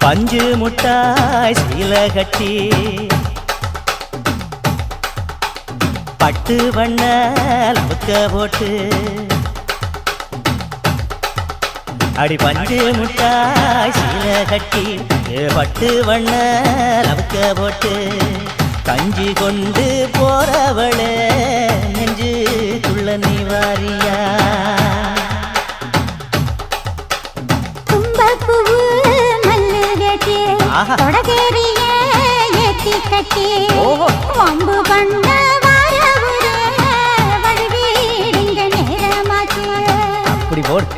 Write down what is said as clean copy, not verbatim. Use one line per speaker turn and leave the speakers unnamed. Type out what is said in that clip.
பஞ்சு முட்டாய் சீல கட்டி பட்டு வண்ண லவுக்க போட்டு அடி பஞ்சு முட்டாய் சீல கட்டி பட்டு வண்ண லவுக்க போட்டு கஞ்சி கொண்டு போறவளே நெஞ்சுக்குள்ள நீ வாரியா அப்படி போடு